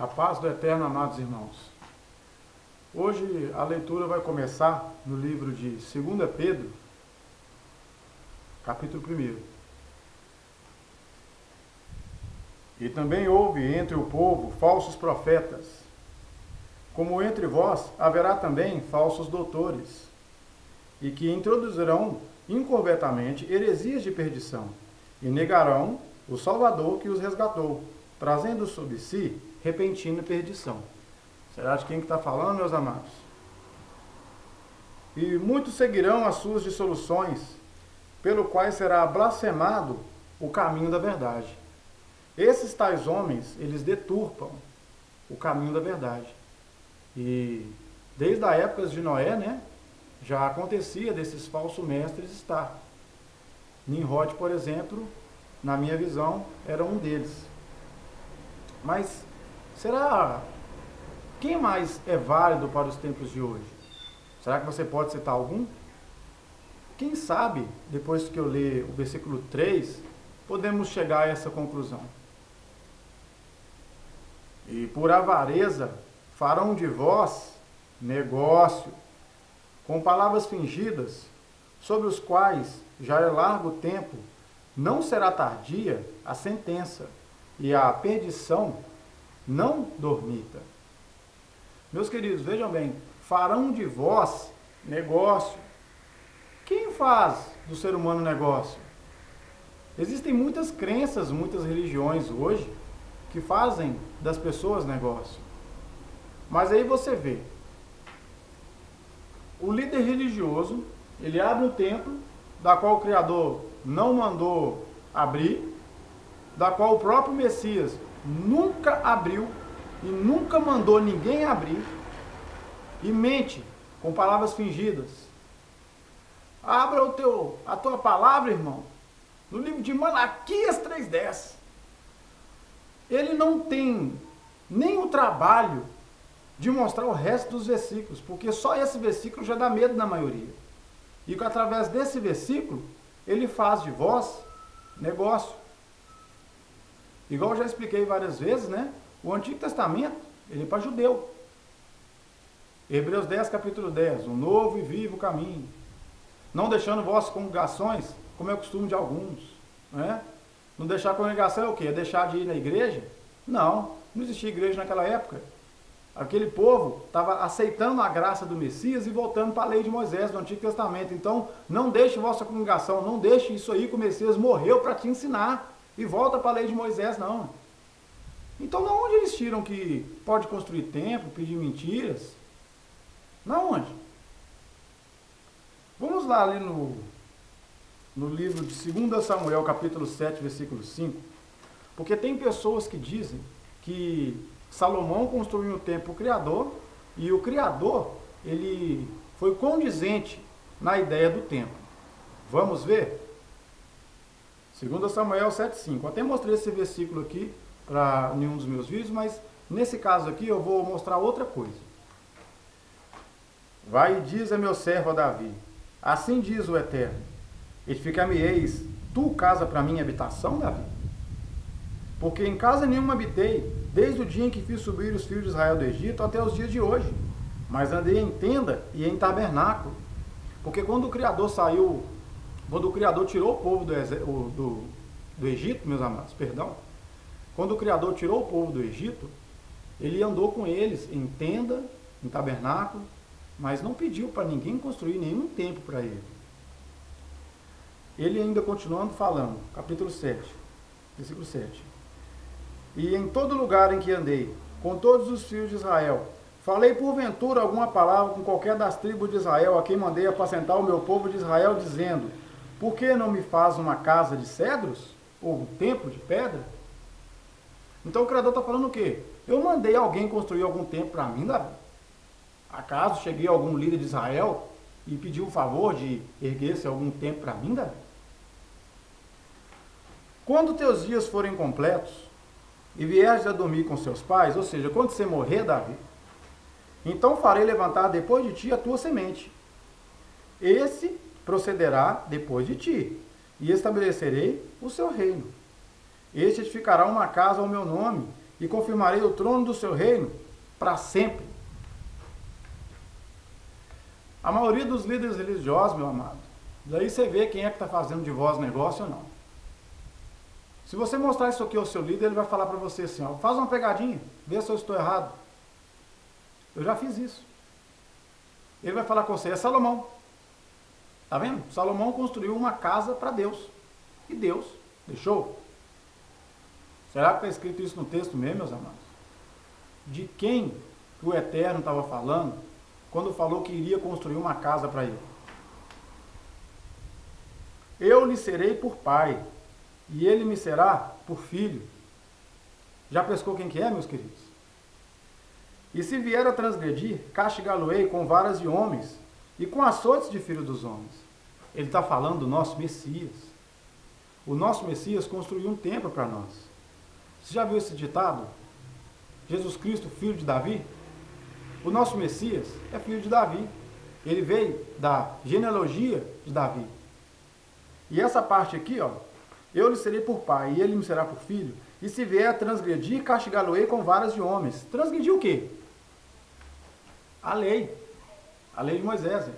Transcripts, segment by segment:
A paz do Eterno, amados irmãos. Hoje a leitura vai começar no livro de 2 Pedro, capítulo 1. E também houve entre o povo falsos profetas, como entre vós haverá também falsos doutores, e que introduzirão encobertamente heresias de perdição, e negarão o Salvador que os resgatou, trazendo sobre si repentina perdição. Será de quem que está falando, meus amados? E muitos seguirão as suas dissoluções, pelo qual será blasfemado o caminho da verdade. Esses tais homens, eles deturpam o caminho da verdade. E desde a época de Noé, né, já acontecia desses falsos mestres estar. Nimrod, por exemplo, na minha visão, era um deles. Mas será quem mais é válido para os tempos de hoje? Será que você pode citar algum? Quem sabe, depois que eu ler o versículo 3, podemos chegar a essa conclusão. E por avareza farão de vós negócio, com palavras fingidas, sobre os quais já é largo tempo, não será tardia a sentença, e a perdição não dormita. Meus queridos, vejam bem, farão de vós negócio. Quem faz do ser humano negócio? Existem muitas crenças, muitas religiões hoje, que fazem das pessoas negócio. Mas aí você vê, o líder religioso, ele abre um templo, da qual o Criador não mandou abrir, da qual o próprio Messias nunca abriu e nunca mandou ninguém abrir, e mente com palavras fingidas. Abra a tua palavra, irmão, no livro de Malaquias 3:10. Ele não tem nem o trabalho de mostrar o resto dos versículos, porque só esse versículo já dá medo na maioria. E que através desse versículo, ele faz de vós negócio. Igual eu já expliquei várias vezes, né? O Antigo Testamento, ele é para judeu. Hebreus 10, capítulo 10. Um novo e vivo caminho. Não deixando vossas congregações, como é o costume de alguns. Né? Não deixar a congregação é o quê? É deixar de ir na igreja? Não existia igreja naquela época. Aquele povo estava aceitando a graça do Messias e voltando para a lei de Moisés do Antigo Testamento. Então, não deixe vossa congregação, não deixe isso aí que o Messias morreu para te ensinar e volta para a lei de Moisés, não. Então, na onde eles tiram que pode construir templo, pedir mentiras? Na onde? Vamos lá ali no livro de 2 Samuel, capítulo 7, versículo 5. Porque tem pessoas que dizem que Salomão construiu um templo Criador e o Criador, ele foi condizente na ideia do templo. Vamos ver? 2 Samuel 7,5. Até mostrei esse versículo aqui para nenhum dos meus vídeos, mas nesse caso aqui eu vou mostrar outra coisa. Vai e diz a meu servo Davi, assim diz o Eterno, edificar-me-eis tu casa para minha habitação, Davi? Porque em casa nenhuma habitei, desde o dia em que fiz subir os filhos de Israel do Egito até os dias de hoje. Mas andei em tenda e em tabernáculo. Porque quando o Criador tirou o povo do Egito, meus amados, perdão. Quando o Criador tirou o povo do Egito, ele andou com eles em tenda, em tabernáculo, mas não pediu para ninguém construir nenhum templo para ele. Ele ainda continuando falando, capítulo 7, versículo 7. E em todo lugar em que andei, com todos os filhos de Israel, falei porventura alguma palavra com qualquer das tribos de Israel, a quem mandei apacentar o meu povo de Israel, dizendo, por que não me faz uma casa de cedros? Ou um templo de pedra? Então o Criador está falando o quê? Eu mandei alguém construir algum templo para mim, Davi? Acaso cheguei a algum líder de Israel e pedi um favor de erguer-se algum templo para mim, Davi? Quando teus dias forem completos, e vieres a dormir com seus pais, ou seja, quando você morrer, Davi, então farei levantar depois de ti a tua semente. Esse procederá depois de ti, e estabelecerei o seu reino. Este edificará uma casa ao meu nome, e confirmarei o trono do seu reino para sempre. A maioria dos líderes religiosos, meu amado, daí você vê quem é que está fazendo de vós negócio ou não. Se você mostrar isso aqui ao seu líder, ele vai falar para você assim, ó, faz uma pegadinha, vê se eu estou errado. Eu já fiz isso. Ele vai falar com você, é Salomão. Tá vendo? Salomão construiu uma casa para Deus. E Deus deixou. Será que está escrito isso no texto mesmo, meus amados? De quem o Eterno estava falando quando falou que iria construir uma casa para ele? Eu lhe serei por pai, e ele me será por filho. Já pescou quem que é, meus queridos? E se vier a transgredir, castigá-lo-ei com varas de homens e com açoites de filho dos homens. Ele está falando do nosso Messias. O nosso Messias construiu um templo para nós. Você já viu esse ditado? Jesus Cristo, filho de Davi? O nosso Messias é filho de Davi. Ele veio da genealogia de Davi. E essa parte aqui, ó, eu lhe serei por pai, e ele me será por filho. E se vier a transgredir, castigá-lo-ei com varas de homens. Transgredir o quê? A lei. A lei de Moisés.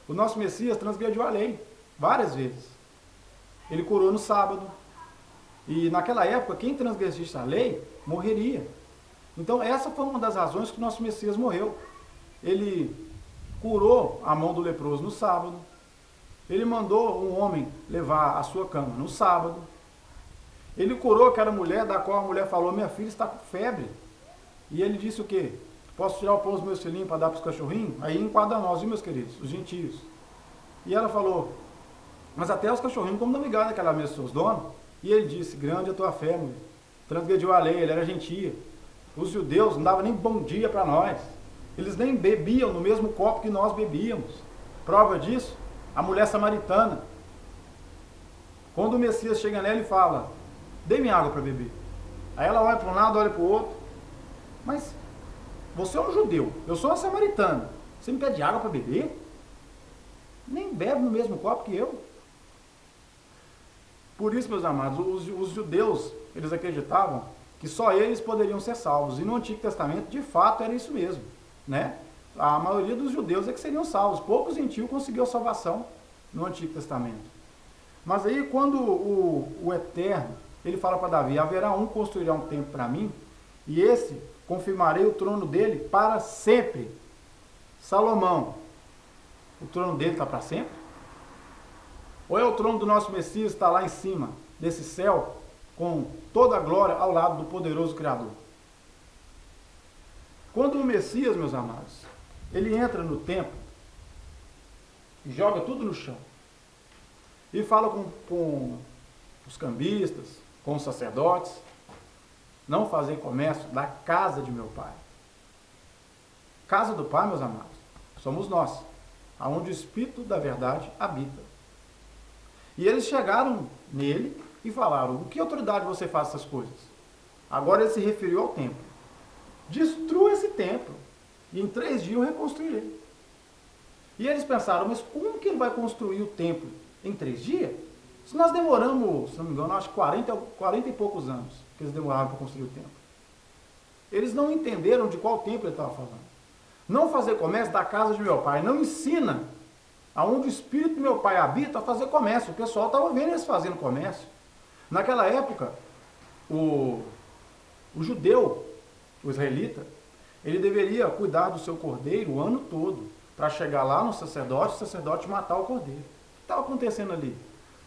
O nosso Messias transgrediu a lei várias vezes. Ele curou no sábado. E naquela época, quem transgredisse a lei, morreria. Então essa foi uma das razões que o nosso Messias morreu. Ele curou a mão do leproso no sábado. Ele mandou um homem levar a sua cama no sábado. Ele curou aquela mulher, da qual a mulher falou, minha filha está com febre. E ele disse o quê? Posso tirar o pão dos meus filhinhos para dar para os cachorrinhos? Aí enquadra nós, viu, meus queridos, os gentios. E ela falou, mas até os cachorrinhos como não ligaram naquela mesa seus donos? E ele disse, grande é a tua fé, mulher. Transgrediu a lei, ele era gentia. Os judeus não davam nem bom dia para nós. Eles nem bebiam no mesmo copo que nós bebíamos. Prova disso, a mulher samaritana. Quando o Messias chega nela e fala, dê-me água para beber. Aí ela olha para um lado, olha para o outro. Mas você é um judeu, eu sou uma samaritana. Você me pede água para beber? Nem bebe no mesmo copo que eu. Por isso, meus amados, os judeus, eles acreditavam que só eles poderiam ser salvos. E no Antigo Testamento, de fato, era isso mesmo, né? A maioria dos judeus é que seriam salvos. Poucos gentios conseguiram salvação no Antigo Testamento. Mas aí, quando o Eterno, ele fala para Davi, haverá um que construirá um templo para mim, e esse confirmarei o trono dele para sempre. Salomão, o trono dele está para sempre? Ou é o trono do nosso Messias está lá em cima desse céu, com toda a glória ao lado do poderoso Criador? Quando o Messias, meus amados, ele entra no templo e joga tudo no chão e fala com os cambistas, com os sacerdotes, não fazer comércio da casa de meu pai. Casa do Pai, meus amados, somos nós, aonde o Espírito da verdade habita. E eles chegaram nele e falaram, com que autoridade você faz essas coisas? Agora ele se referiu ao templo. Destrua esse templo, e em 3 dias eu reconstruirei. E eles pensaram, mas como que ele vai construir o templo em 3 dias? Se nós demoramos, se não me engano, acho que 40 e poucos anos que eles demoraram para construir o templo. Eles não entenderam de qual templo ele estava falando. Não fazer comércio da casa de meu pai, não ensina aonde o Espírito do meu pai habita a fazer comércio. O pessoal estava vendo eles fazendo comércio. Naquela época, o judeu, o israelita, ele deveria cuidar do seu cordeiro o ano todo, para chegar lá no sacerdote, o sacerdote matar o cordeiro. O que estava acontecendo ali?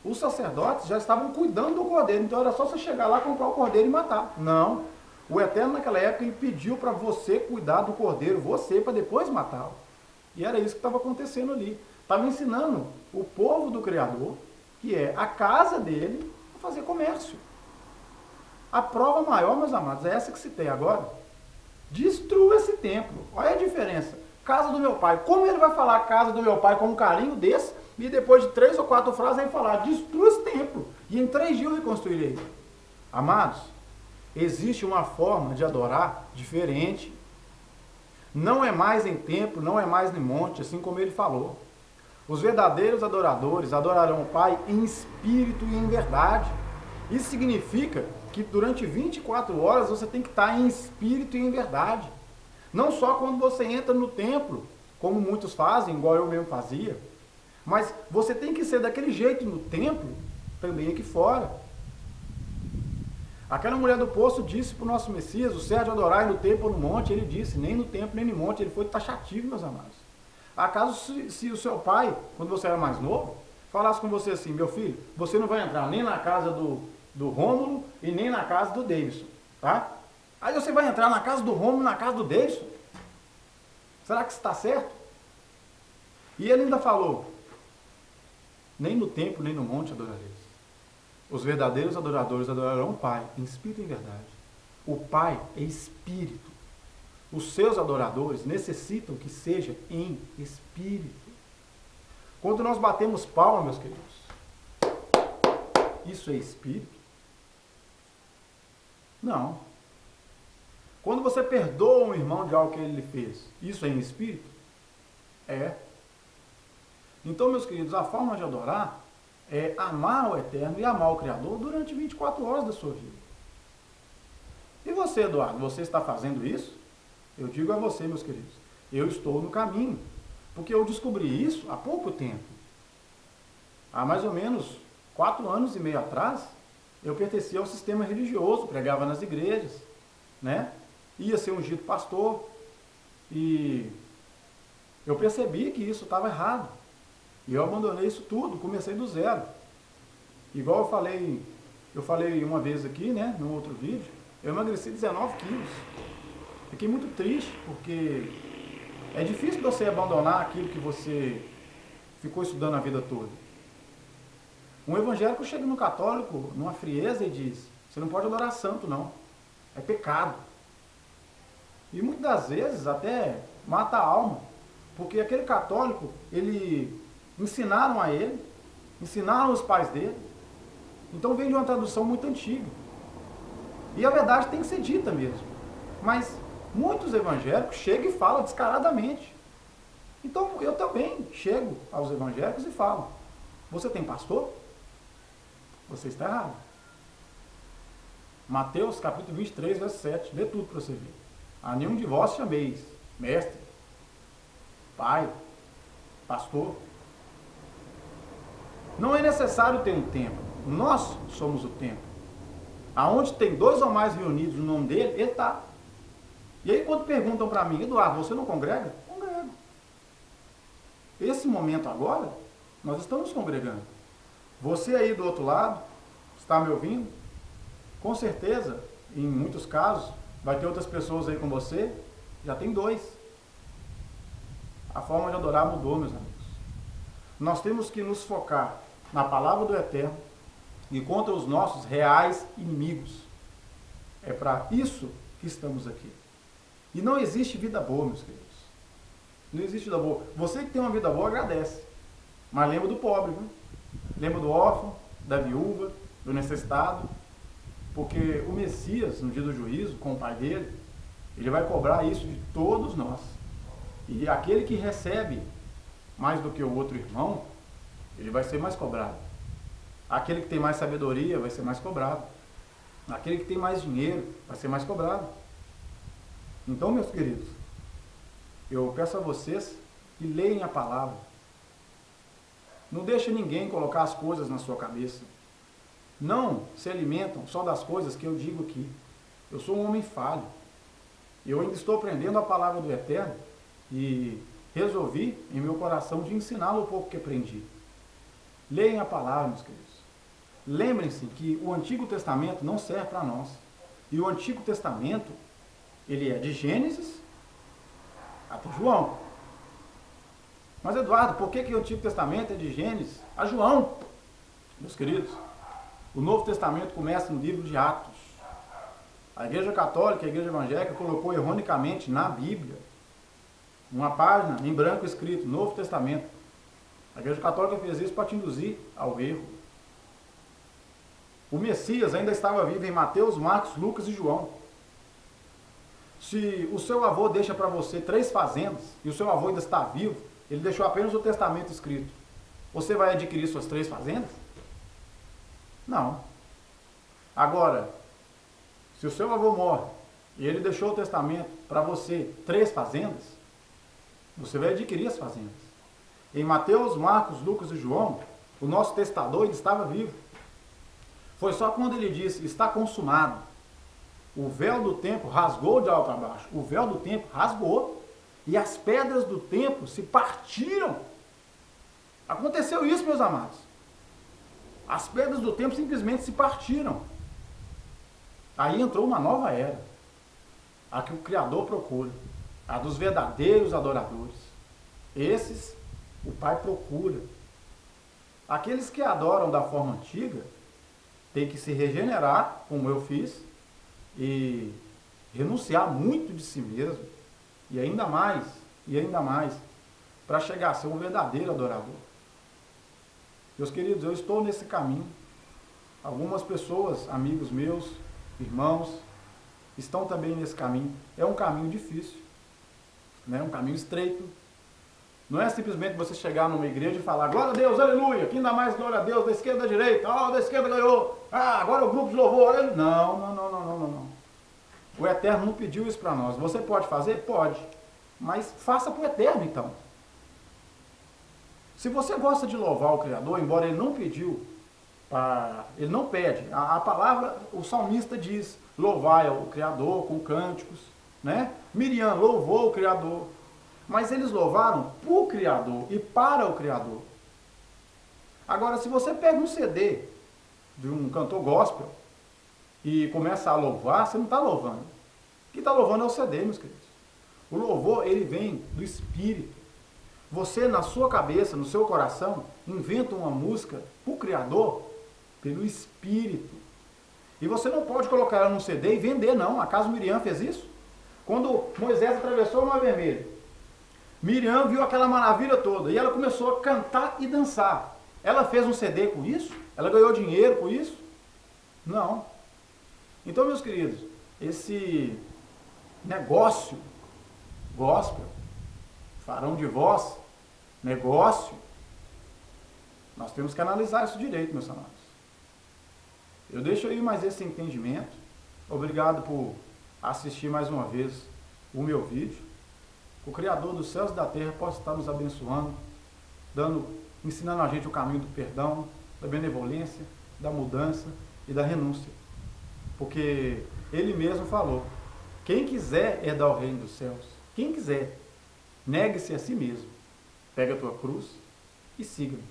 Os sacerdotes já estavam cuidando do cordeiro, então era só você chegar lá, comprar o cordeiro e matar. Não. O Eterno naquela época ele pediu para você cuidar do cordeiro, você, para depois matá-lo. E era isso que estava acontecendo ali. Estava ensinando o povo do Criador, que é a casa dele, a fazer comércio. A prova maior, meus amados, é essa que citei agora. Destrua esse templo. Olha a diferença. Casa do meu pai. Como ele vai falar casa do meu pai com um carinho desse, e depois de 3 ou 4 frases ele falar, destrua esse templo, e em 3 dias eu reconstruirei. Amados, existe uma forma de adorar diferente. Não é mais em templo, não é mais em monte, assim como ele falou. Os verdadeiros adoradores adorarão o Pai em espírito e em verdade. Isso significa que durante 24 horas você tem que estar em espírito e em verdade. Não só quando você entra no templo, como muitos fazem, igual eu mesmo fazia, mas você tem que ser daquele jeito no templo, também aqui fora. Aquela mulher do poço disse para o nosso Messias, o certo de adorar no templo ou no monte, ele disse, nem no templo nem no monte, ele foi taxativo, meus amados. Acaso se o seu pai, quando você era mais novo, falasse com você assim, meu filho, você não vai entrar nem na casa do Rômulo e nem na casa do Davidson, tá? Aí você vai entrar na casa do Rômulo e na casa do Davidson? Será que isso está certo? E ele ainda falou, nem no templo nem no monte adorareis. Os verdadeiros adoradores adorarão o Pai em espírito e em verdade. O Pai é espírito. Os seus adoradores necessitam que seja em espírito. Quando nós batemos palma, meus queridos, isso é espírito? Não. Quando você perdoa um irmão de algo que ele fez, isso é em espírito? É. Então, meus queridos, a forma de adorar é amar o Eterno e amar o Criador durante 24 horas da sua vida. E você, Eduardo, você está fazendo isso? Eu digo a você, meus queridos, eu estou no caminho, porque eu descobri isso há pouco tempo. Há mais ou menos 4 anos e meio atrás, eu pertencia ao sistema religioso, pregava nas igrejas, né? Ia ser ungido pastor, e eu percebi que isso estava errado. E eu abandonei isso tudo, comecei do zero. Igual eu falei uma vez aqui, né, no outro vídeo, eu emagreci 19 quilos. Fiquei muito triste, porque é difícil você abandonar aquilo que você ficou estudando a vida toda. Um evangélico chega no católico, numa frieza, e diz, você não pode adorar santo, não. É pecado. E muitas das vezes até mata a alma, porque aquele católico, ensinaram a ele, ensinaram os pais dele, então vem de uma tradução muito antiga. E a verdade tem que ser dita mesmo. Mas muitos evangélicos chegam e falam descaradamente. Então eu também chego aos evangélicos e falo, você tem pastor? Você está errado. Mateus capítulo 23, verso 7, lê tudo para você ver. A nenhum de vós chameis mestre, pai, pastor. Não é necessário ter um templo. Nós somos o templo. Aonde tem 2 ou mais reunidos no nome dele, ele está. E aí quando perguntam para mim, Eduardo, você não congrega? Congrego. Esse momento agora, nós estamos congregando. Você aí do outro lado, está me ouvindo? Com certeza, em muitos casos, vai ter outras pessoas aí com você, já tem 2. A forma de adorar mudou, meus amigos. Nós temos que nos focar na palavra do Eterno e contra os nossos reais inimigos. É para isso que estamos aqui. E não existe vida boa, meus queridos. Não existe vida boa. Você que tem uma vida boa, agradece. Mas lembra do pobre, viu? Lembra do órfão, da viúva, do necessitado. Porque o Messias, no dia do juízo, com o Pai dele, ele vai cobrar isso de todos nós. E aquele que recebe mais do que o outro irmão, ele vai ser mais cobrado. Aquele que tem mais sabedoria vai ser mais cobrado. Aquele que tem mais dinheiro vai ser mais cobrado. Então, meus queridos, eu peço a vocês que leem a palavra. Não deixe ninguém colocar as coisas na sua cabeça. Não se alimentam só das coisas que eu digo aqui. Eu sou um homem falho. Eu ainda estou aprendendo a palavra do Eterno e resolvi em meu coração de ensiná-lo o pouco que aprendi. Leiam a palavra, meus queridos. Lembrem-se que o Antigo Testamento não serve para nós. E o Antigo Testamento, ele é de Gênesis até João. Mas, Eduardo, por que o Antigo Testamento é de Gênesis a João? Meus queridos, o Novo Testamento começa no livro de Atos. A Igreja Católica e a Igreja Evangélica colocou erroneamente na Bíblia uma página em branco escrito Novo Testamento. A Igreja Católica fez isso para te induzir ao erro. O Messias ainda estava vivo em Mateus, Marcos, Lucas e João. Se o seu avô deixa para você 3 fazendas e o seu avô ainda está vivo, ele deixou apenas o testamento escrito. Você vai adquirir suas 3 fazendas? Não. Agora, Se o seu avô morre e ele deixou o testamento para você 3 fazendas, você vai adquirir as fazendas. Em Mateus, Marcos, Lucas e João, o nosso testador ele estava vivo. Foi só quando ele disse, está consumado. O véu do templo rasgou de alto a baixo. O véu do templo rasgou. E as pedras do templo se partiram. Aconteceu isso, meus amados. As pedras do templo simplesmente se partiram. Aí entrou uma nova era. A que o Criador procura. A dos verdadeiros adoradores. Esses, o Pai procura. Aqueles que adoram da forma antiga, têm que se regenerar, como eu fiz, e renunciar muito de si mesmo, e ainda mais, para chegar a ser um verdadeiro adorador. Meus queridos, eu estou nesse caminho. Algumas pessoas, amigos meus, irmãos, estão também nesse caminho. É um caminho difícil, né? Um caminho estreito. Não é simplesmente você chegar numa igreja e falar glória a Deus, aleluia, quem dá mais glória a Deus, da esquerda da direita, da esquerda ganhou, agora o grupo de louvor, não. O Eterno não pediu isso para nós. Você pode fazer? Pode. Mas faça para o Eterno então. Se você gosta de louvar o Criador, embora ele não pediu, ele não pede. A palavra, o salmista diz, louvai o Criador com cânticos, né? Miriam louvou o Criador. Mas eles louvaram por Criador e para o Criador. Agora, se você pega um CD de um cantor gospel e começa a louvar, você não está louvando. Quem está louvando é o CD, meus queridos. O louvor, ele vem do Espírito. Você, na sua cabeça, no seu coração, inventa uma música para o Criador pelo Espírito. E você não pode colocar ela num CD e vender, não. Acaso Miriam fez isso? Quando Moisés atravessou o Mar Vermelho, Miriam viu aquela maravilha toda e ela começou a cantar e dançar. Ela fez um CD com isso? Ela ganhou dinheiro com isso? Não. Então, meus queridos, esse negócio gospel, farão de vós, negócio, nós temos que analisar isso direito, meus amados. Eu deixo aí mais esse entendimento. Obrigado por assistir mais uma vez o meu vídeo. O Criador dos céus e da terra possa estar nos abençoando, ensinando a gente o caminho do perdão, da benevolência, da mudança e da renúncia. Porque Ele mesmo falou, quem quiser herdar o reino dos céus, quem quiser, negue-se a si mesmo, pega a tua cruz e siga-me.